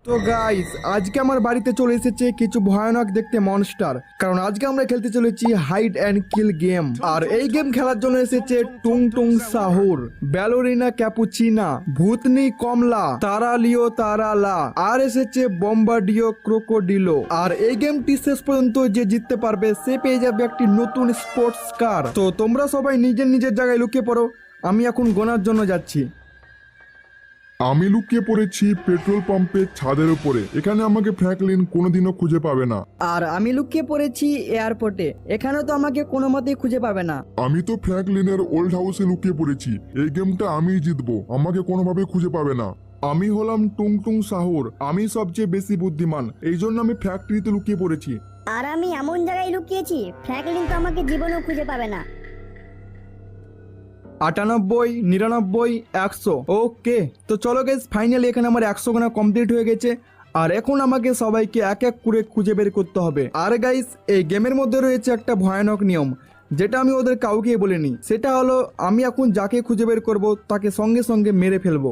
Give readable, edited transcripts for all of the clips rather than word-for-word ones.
তো গাইস আজকে আমার বাড়িতে চলে এসেছে কিছু ভয়ানক দেখতে মনস্টার, কারণ আজকে আমরা খেলতে চলেছি হাইড অ্যান্ড কিল গেম। আর এই গেম খেলার জন্য এসেছে টুং টুং সাহুর, ব্যালোরিনা ক্যাপুচিনা, ভূতনি কমলা, তারালিও তারালা, আর এসেছে বম্বার্ডিও ক্রোকোডিলো। আর এই গেমটি শেষ পর্যন্ত যে জিততে পারবে সে পেয়ে যাবে একটি নতুন স্পোর্টস কার। তো তোমরা সবাই নিজের নিজের জায়গায় লুকিয়ে পড়ো, আমি এখন গোনার জন্য যাচ্ছি। আমি লুকিয়ে পড়েছি পেট্রোল পাম্পের ছাদের উপরে। এখানে আমাকে ফ্র্যাঙ্কলিন কোনোদিনও খুঁজে পাবে না। আর আমি লুকিয়ে পড়েছি এয়ারপোর্টে, এখানেও তো আমাকে কোনো মতেই খুঁজে পাবে না। আমি তো ফ্র্যাঙ্কলিনের ওল্ড হাউসে লুকিয়ে পড়েছি। এই গেমটা আমিই জিতবো, আমাকে কোনোভাবে খুঁজে পাবে না। আমি হলাম টুং টুং সাহুর, আমি সবচেয়ে বেশি বুদ্ধিমান, এই জন্য আমি ফ্যাক্টরিতে লুকিয়ে পড়েছি। আর আমি এমন জায়গায় লুকিয়েছি ফ্র্যাঙ্কলিন তো আমাকে জীবনেও খুঁজে পাবে না। 98, 99, 100। ওকে, তো চলো গাইস, ফাইনালি এখানে আমার 100 গোনা কমপ্লিট হয়ে গেছে। আর এখন আমাকে সবাইকে এক এক করে খুঁজে বের করতে হবে। আর গাইস এই গেমের মধ্যে রয়েছে একটা ভয়ানক নিয়ম, যেটা আমি ওদের কাউকে বলিনি। সেটা হলো আমি এখন যাকে খুঁজে বের করব তাকে সঙ্গে সঙ্গে মেরে ফেলবো,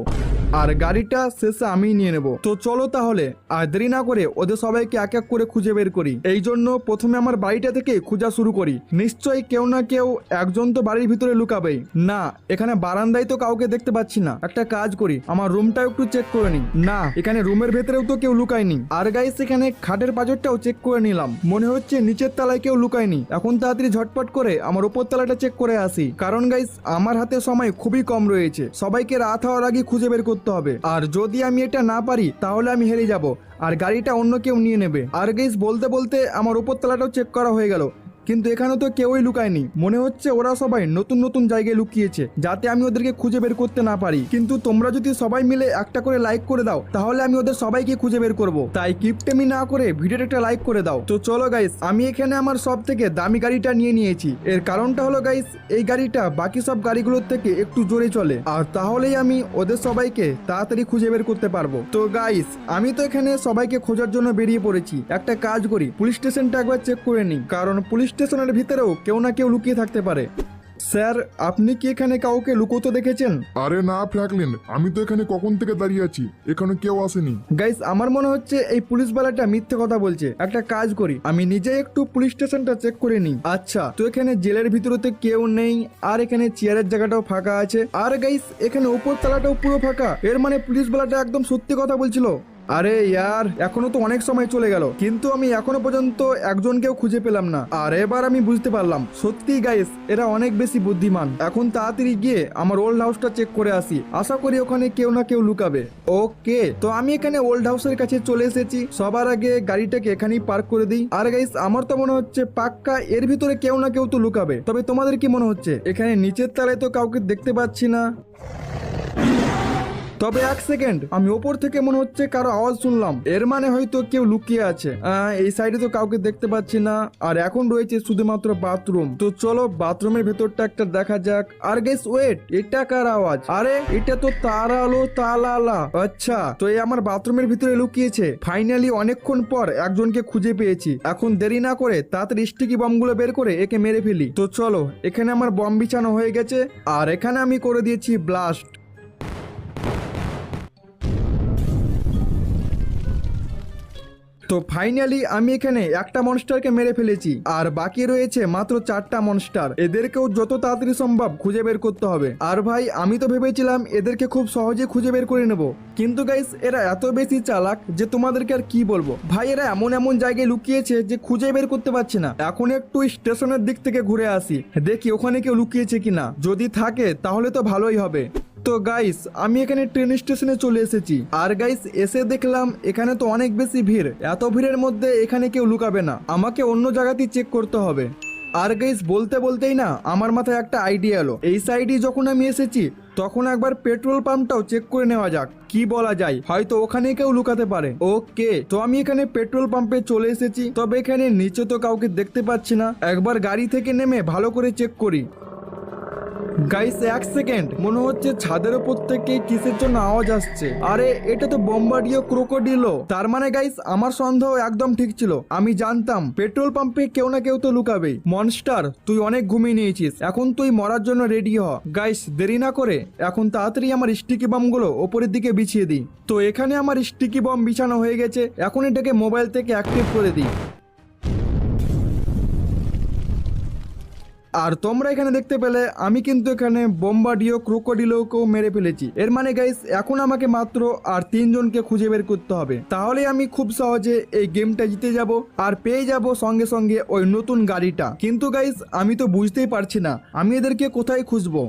আর গাড়িটা শেষে আমিই নিয়ে নেব। তো চলো তাহলে আর দেরি না করে ওদের সবাইকে এক এক করে খুঁজে বের করি। এই জন্য প্রথমে আমার বাড়িটা থেকে খোঁজা শুরু করি। নিশ্চয়ই কেউ না কেউ একজন তো বাড়ির ভিতরে লুকাবেই। না, এখানে বারান্দায় তো কাউকে দেখতে পাচ্ছি না। একটা কাজ করি, আমার রুমটাও একটু চেক করে নিই। না, এখানে রুমের ভেতরেও তো কেউ লুকায়নি। আর গাইস এখানে খাটের পাঁজরটাও চেক করে নিলাম, মনে হচ্ছে নিচের তলায় কেউ লুকায়নি। এখন তাড়াতাড়ি ঝটপট করে আমার উপর তলাটা চেক করে আসি, কারণ গাইস আমার হাতে সময় খুবই কম রয়েছে। সবাইকে রাত হওয়ার আগে খুঁজে বের করতে হবে। আর যদি আমি এটা না পারি তাহলে আমি হেরে যাব আর গাড়িটা অন্য কেউ নিয়ে নেবে। আর গাইস বলতে বলতে আমার উপর তলাটাও চেক করা হয়ে গেল, কিন্তু এখানে তো কেউই লুকায়নি। মনে হচ্ছে ওরা সবাই নতুন নতুন জায়গায় লুকিয়েছে, যাতে আমি ওদেরকে খুঁজে বের করতে না পারি। কিন্তু তোমরা যদি সবাই মিলে একটা করে লাইক করে দাও তাহলে আমি ওদের সবাইকে খুঁজে বের করব। তাই কিপটেমি না করে ভিডিওটা একটা লাইক করে দাও। তো চলো গাইস, আমি এখানে আমার সব থেকে দামি গাড়িটা নিয়ে নিয়েছি। এর কারণটা হলো গাইস, এই গাড়িটা বাকি সব গাড়িগুলোর থেকে একটু জোরে চলে, আর তাহলেই আমি ওদের সবাইকে তাড়াতাড়ি খুঁজে বের করতে পারবো। তো গাইস আমি তো এখানে সবাইকে খোঁজার জন্য বেরিয়ে পড়েছি। একটা কাজ করি, পুলিশ স্টেশনটা একবার চেক করে নিই, কারণ পুলিশ স্টেশনের ভিতরেও কেউ না কেউ লুকিয়ে থাকতে পারে। স্যার, আপনি কি এখানে কাউকে লুকোতে দেখেছেন? আরে না ফ্র্যাঙ্কলিন, আমি তো এখানে কখন থেকে দাঁড়িয়ে আছি, এখানে কেউ আসেনি। গাইস আমার মনে হচ্ছে এই পুলিশওয়ালাটা মিথ্যে কথা বলছে। একটা কাজ করি, আমি নিজে একটু পুলিশ স্টেশনটা চেক করে নিই। আচ্ছা, তো এখানে জেলের ভিতরেতে কেউ নেই, আর এখানে চেয়ারের জায়গাটাও ফাঁকা আছে। আর গাইস এখানে উপর তলাটাও পুরো ফাঁকা। এর মানে পুলিশওয়ালাটা একদম সত্যি কথা বলছিল। আরে ইয়ার, এখনো তো অনেক সময় চলে গেল, কিন্তু আমি এখনো পর্যন্ত একজনকেও খুঁজে পেলাম না। আর এবার আমি বুঝতে পারলাম সত্যি গাইস এরা অনেক বেশি বুদ্ধিমান। এখন তাড়াতাড়ি গিয়ে আমার ওল্ড হাউসটা চেক করে আসি, আশা করি ওখানে কেউ না কেউ লুকাবে। ওকে, তো আমি এখানে ওল্ড হাউসের কাছে চলে এসেছি। সবার আগে গাড়িটাকে এখানেই পার্ক করে দিই। আর গাইস আমার তো মনে হচ্ছে পাক্কা এর ভিতরে কেউ না কেউ তো লুকাবে। তবে তোমাদের কি মনে হচ্ছে? এখানে নিচের তলায় তো কাউকে দেখতে পাচ্ছি না। তবে এক সেকেন্ড, আমি ওপর থেকে মনে হচ্ছে কারো আওয়াজ শুনলাম। এর মানে হয়তো কেউ লুকিয়ে আছে। এই সাইডে তো কাউকে দেখতে পাচ্ছি না। আর এখন রয়েছে শুধুমাত্র বাথরুম। তো চলো বাথরুমের ভেতরটা একটা দেখা যাক। আর গেস ওয়েট, এটা কার আওয়াজ? আরে এটা তো তারালো তালালা। আচ্ছা, তো এই আমার বাথরুমের ভিতরে লুকিয়েছে। ফাইনালি অনেকক্ষণ পর একজনকে খুঁজে পেয়েছি। এখন দেরি না করে তাড়াতাড়ি স্টিকি বমগুলো বের করে একে মেরে ফেলি। তো চলো, এখানে আমার বম বিছানো হয়ে গেছে, আর এখানে আমি করে দিয়েছি ব্লাস্ট। তো ফাইনালি আমি এখানে একটা মনস্টারকে মেরে ফেলেছি, আর বাকি রয়েছে মাত্র 4টা মনস্টার। এদেরকেও যত তাড়াতাড়ি সম্ভব খুঁজে বের করতে হবে। আর ভাই আমি তো ভেবেছিলাম এদেরকে খুব সহজে খুঁজে বের করে নেব, কিন্তু গাইস এরা এত বেশি চালাক যে তোমাদেরকে আর কি বলবো। ভাই এরা এমন এমন জায়গায় লুকিয়েছে যে খুঁজে বের করতে পারছি না। এখন একটু স্টেশনের দিক থেকে ঘুরে আসি, দেখি ওখানে কেউ লুকিয়েছে কিনা। যদি থাকে তাহলে তো ভালোই হবে। তো গাইস আমি এখানে ট্রেন স্টেশনে চলে এসেছি। আর গাইস এসে দেখলাম এখানে তো অনেক বেশি ভিড়। এত ভিড়ের মধ্যে এখানে কেউ লুকাবে না, আমাকে অন্য জায়গাতেই চেক করতে হবে। আর গাইস বলতে বলতেই না আমার মাথায় একটা আইডিয়া এলো। এই সাইডে যখন আমি এসেছি তখন একবার পেট্রোল পাম্পটাও চেক করে নেওয়া যাক, কি বলা যায়, হয়তো ওখানে কেউ লুকাতে পারে। ওকে, তো আমি এখানে পেট্রোল পাম্পে চলে এসেছি। তবে এখানে নিচে তো কাউকে দেখতে পাচ্ছি না। একবার গাড়ি থেকে নেমে ভালো করে চেক করি। গাইস এক সেকেন্ড, মনে হচ্ছে ছাদের উপর থেকে কিসের জন্য আওয়াজ আসছে। আরে এটা তো বোম্বার্ডিও ক্রোকোডিলো। তার মানে গাইস আমার সন্দেহ একদম ঠিক ছিল। আমি জানতাম পেট্রোল পাম্পে কেউ না কেউ তো লুকাবেই। মনস্টার, তুই অনেক ঘুমিয়ে নিয়েছিস, এখন তুই মরার জন্য রেডি হ। গাইস দেরি না করে এখন তাড়াতাড়ি আমার স্টিকি বমগুলো ওপরের দিকে বিছিয়ে দিই। তো এখানে আমার স্টিকি বম বিছানো হয়ে গেছে, এখন এটাকে মোবাইল থেকে অ্যাক্টিভ করে দিই। আর তোমরা এখানে দেখতে পেলে আমি কিন্তু এখানে বোম্বার্ডিও ক্রোকোডিলোকেও মেরে ফেলেছি। এর মানে গাইস এখন আমাকে মাত্র আর 3 জনকে খুঁজে বের করতে হবে, তাহলে আমি খুব সহজে এই গেমটা জিতে যাব আর পেয়ে যাব সঙ্গে সঙ্গে ওই নতুন গাড়িটা। কিন্তু গাইস আমি তো বুঝতেই পারছি না আমি এদেরকে কোথায় খুঁজবো।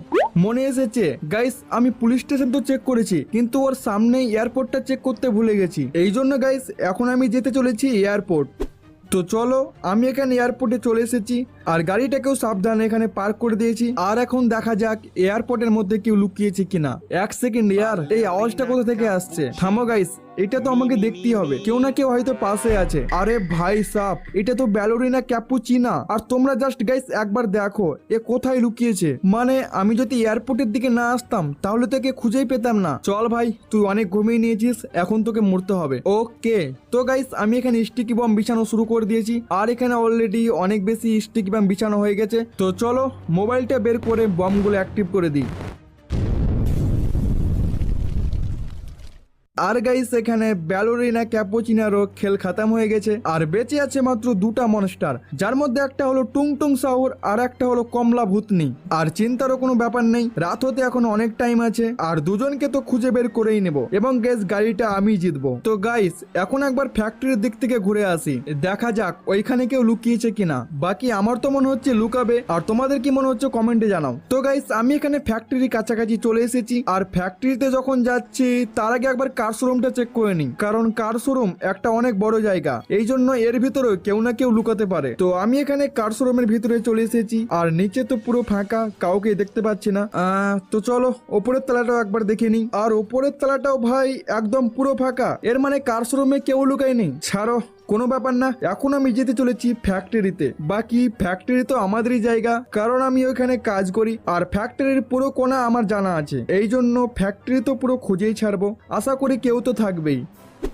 মনে এসেছে গাইস, আমি পুলিশ স্টেশন তো চেক করেছি, কিন্তু ওর সামনেই এয়ারপোর্টটা চেক করতে ভুলে গেছি। এই জন্য গাইস এখন আমি যেতে চলেছি এয়ারপোর্ট। তো চলো, আমি এখানে এয়ারপোর্টে চলে এসেছি আর গাড়িটাকেও সাবধানে এখানে পার্ক করে দিয়েছি। আর এখন দেখা যাক এয়ারপোর্টের মধ্যে কেউ লুকিয়েছে কিনা। এক সেকেন্ড ইয়ার, এই আওয়াজটা কোথা থেকে আসছে? থামো গাইস, এটা তো আমাকে দেখতেই হবে, কেউ না কেউ হয়তো পাশে আছে। আরে ভাই সাপ, এটা তো ব্যালোরিনা ক্যাপুচিনা। আর তোমরা জাস্ট গাইস একবার দেখো এ কোথায় লুকিয়েছে। মানে আমি যদি এয়ারপোর্টের দিকে না আসতাম তাহলে তো একে খুঁজেই পেতাম না। চল ভাই, তুই অনেক ঘুমিয়ে নিয়েছিস, এখন তোকে মরতে হবে। ওকে, তো গাইস আমি এখানে স্টিকি বম বিছানো শুরু করে দিয়েছি আর এখানে অলরেডি অনেক বেশি স্টিকি বম বিছানো হয়ে গেছে। তো চলো মোবাইলটা বের করে বমগুলো অ্যাক্টিভ করে দিই। আর গাইস এখানে ব্যালোরিনা ক্যাপুচিনারও খেল খতম হয়ে গেছে আর বেঁচে আছে মাত্র 2টা মনস্টার, যার মধ্যে একটা হলো টুংটুং সাহুর আর একটা হলো কমলা ভূতনি। আর চিন্তারও কোনো ব্যাপার নেই, রাত হতে এখন অনেক টাইম আছে আর দুজনকে তো খুঁজে বের করেই নেব এবং গাইস গাড়িটা আমি জিতবো। তো গাইস এখন একবার ফ্যাক্টরির দিক থেকে ঘুরে আসি, দেখা যাক ওইখানে কেউ লুকিয়েছে কিনা। বাকি আমার তো মনে হচ্ছে লুকাবে, আর তোমাদের কি মনে হচ্ছে কমেন্টে জানাও। তো গাইস আমি এখানে ফ্যাক্টরির কাছাকাছি চলে এসেছি আর ফ্যাক্টরিতে যখন যাচ্ছি তার আগে একবার কার শোরুমটা চেক করে নিই, কারণ কার শোরুম একটা অনেক বড় জায়গা, এই জন্য এর ভিতরে কেউ না কেউ লুকাতে পারে। তো আমি এখানে কার শোরুমের ভিতরে চলে এসেছি আর নিচে তো পুরো ফাঁকা, কাউকে দেখতে পাচ্ছি না। তো চলো ওপরের তলাটাও একবার দেখে নিই, আর ওপরের তলাটাও ভাই একদম পুরো ফাঁকা, এর মানে কার শোরুমে কেউ লুকায়নি। ছাড়ো, কোনো ব্যাপার না, এখন আমি যেতে চলেছি ফ্যাক্টরিতে। বাকি ফ্যাক্টরি তো আমাদেরই জায়গা, কারণ আমি ওইখানে কাজ করি আর ফ্যাক্টরির পুরো কোণা আমার জানা আছে, এই জন্য ফ্যাক্টরি তো পুরো খুঁজেই ছাড়বো, আশা করি কেউ তো থাকবেই।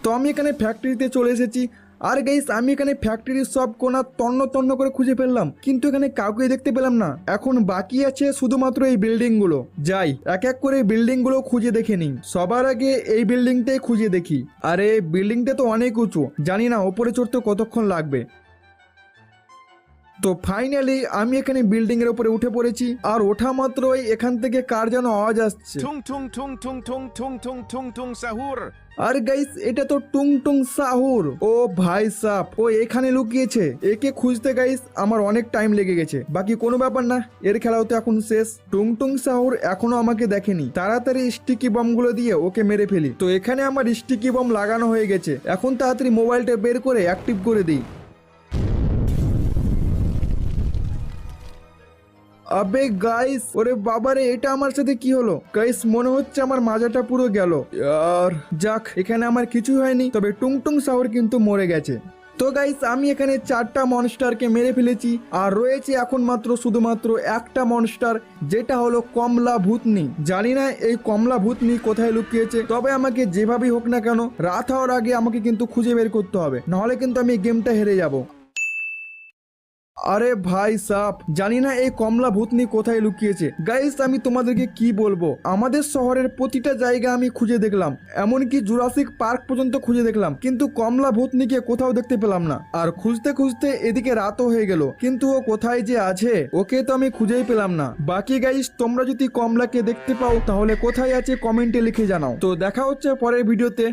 তো আমি এখানে ফ্যাক্টরিতে চলে এসেছি আর গাইস আমি এখানে ফ্যাক্টরির সব কোণা তন্ন তন্ন করে খুঁজে ফেললাম, কিন্তু এখানে কাউকে দেখতে পেলাম না। এখন বাকি আছে শুধুমাত্র এই বিল্ডিং গুলো, যাই এক এক করে বিল্ডিং গুলো খুঁজে দেখে নিই। সবার আগে এই বিল্ডিংটাই খুঁজে দেখি। আরে বিল্ডিংটা তো অনেক উঁচু, জানি না ওপরে চড়তে কতক্ষণ লাগবে। তো ফাইনালি আমি এখানে বিল্ডিং এর উপরে উঠে পড়েছি আর ওঠা মাত্রই এখান থেকে কার যেন আওয়াজ আসছে। Tung tung tung tung tung tung tung tung tung sahur. আর গাইস এটা তো টুংটুং সাহুর। ও ভাই সাপ, ও এখানে লুকিয়েছে, একে খুঁজতে গাইস আমার অনেক টাইম লেগে গেছে। বাকি কোনো ব্যাপার না, এর খেলাও তো এখন শেষ। টুংটুং সাহুর এখনো আমাকে দেখেনি, তাড়াতাড়ি স্টিকি বম গুলো দিয়ে ওকে মেরে ফেলি। তো এখানে আমার স্টিকি বম লাগানো হয়ে গেছে, এখন তাড়াতাড়ি মোবাইলটা বের করে অ্যাক্টিভ করে দিই। আবে গাইস, ওরে বাবারে, এটা আমার সাথে কি হলো? গাইস মনে হচ্ছে আমার মাজাটা পুরো গেল। আর যাক, এখানে আমার কিছু হয়নি, তবে টুংটুং সাহুর কিন্তু মরে গেছে। তো গাইস আমি এখানে 4টা মনস্টারকে মেরে ফেলেছি আর রয়েছে এখন মাত্র শুধুমাত্র একটা মনস্টার, যেটা হলো কমলা ভূতনি। জানি না এই কমলা ভূতনি কোথায় লুকিয়েছে, তবে আমাকে যেভাবেই হোক না কেন রাত হওয়ার আগে আমাকে কিন্তু খুঁজে বের করতে হবে, নাহলে কিন্তু আমি গেমটা হেরে যাব। আরে ভাই সাপ, জানি না এই কমলা ভূতনি কোথায় লুকিয়েছে। গাইস আমি তোমাদেরকে কি বলবো, আমাদের শহরের প্রতিটা জায়গা আমি খুঁজে দেখলাম, এমনকি জুরাসিক পার্ক পর্যন্ত খুঁজে দেখলাম, কিন্তু কমলা ভূতনিকে কোথাও দেখতে পেলাম না। আর খুঁজতে খুঁজতে এদিকে রাতও হয়ে গেল, কিন্তু ও কোথায় যে আছে ওকে তো আমি খুঁজেই পেলাম না। বাকি গাইস তোমরা যদি কমলাকে দেখতে পাও তাহলে কোথায় আছে কমেন্টে লিখে জানাও। তো দেখা হচ্ছে পরের ভিডিওতে।